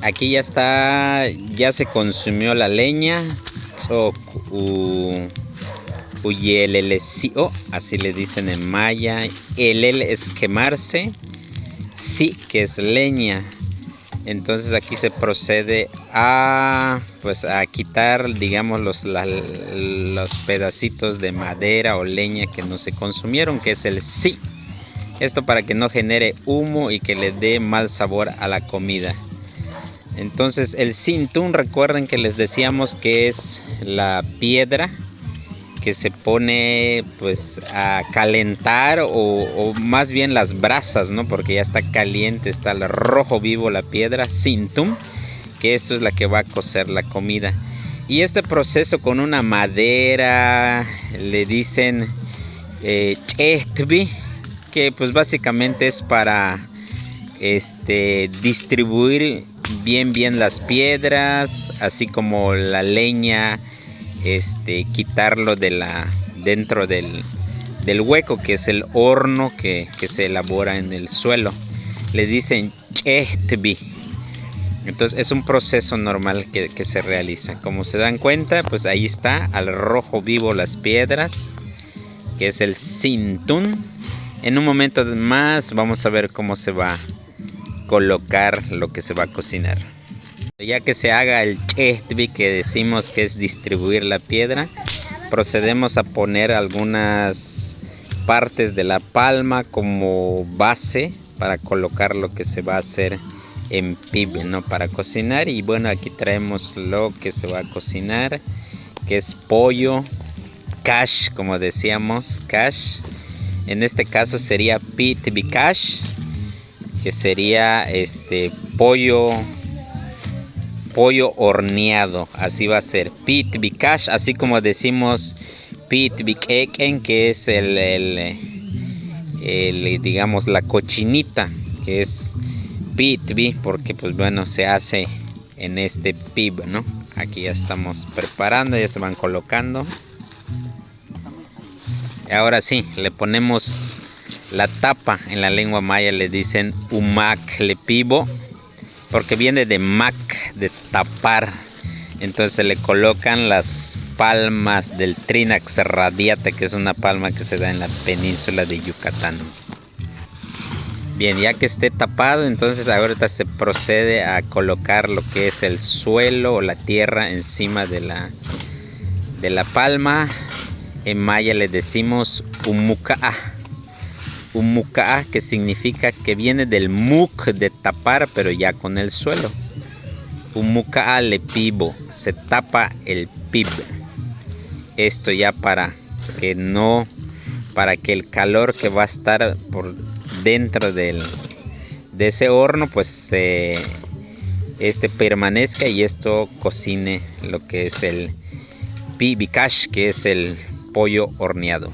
aquí ya está, ya se consumió la leña. Uyelelesio, así le dicen en maya. Elel es quemarse, sí, que es leña. Entonces aquí se procede a, pues, a quitar, digamos, los pedacitos de madera o leña que no se consumieron, que es el sí. Esto para que no genere humo y que le dé mal sabor a la comida. Entonces el sintún, recuerden que les decíamos que es la piedra que se pone pues a calentar o más bien las brasas, ¿no? Porque ya está caliente, está el rojo vivo la piedra, sintún, que esto es la que va a cocer la comida. Y este proceso con una madera le dicen chehtbi, que pues básicamente es para distribuir bien las piedras, así como la leña, quitarlo de dentro del hueco, que es el horno que se elabora en el suelo. Le dicen chehtbi. Entonces es un proceso normal que se realiza. Como se dan cuenta, pues ahí está al rojo vivo las piedras, que es el sintún. En un momento más vamos a ver cómo se va a colocar lo que se va a cocinar. Ya que se haga el chehtbi, que decimos que es distribuir la piedra, procedemos a poner algunas partes de la palma como base para colocar lo que se va a hacer en pib, ¿no? Para cocinar. Y bueno, aquí traemos lo que se va a cocinar, que es pollo, cash, como decíamos, cash. En este caso sería pitbi cash, que sería pollo horneado. Así va a ser pitbi cash, así como decimos pitbi keken, que es digamos la cochinita, que es pitbi, porque pues bueno, se hace en este pib, ¿no? Aquí ya estamos preparando, ya se van colocando. Ahora sí, le ponemos la tapa. En la lengua maya le dicen umak le pibo, porque viene de mak, de tapar. Entonces se le colocan las palmas del Trinax radiata, que es una palma que se da en la península de Yucatán. Bien, ya que esté tapado, entonces ahorita se procede a colocar lo que es el suelo o la tierra encima de la palma. En maya le decimos umuca'a. Umuca'a, que significa que viene del muk, de tapar, pero ya con el suelo. Umuca'a le pibo, se tapa el pib. Esto ya para que el calor que va a estar por dentro de ese horno pues permanezca y esto cocine lo que es el pibicash, que es el pollo horneado.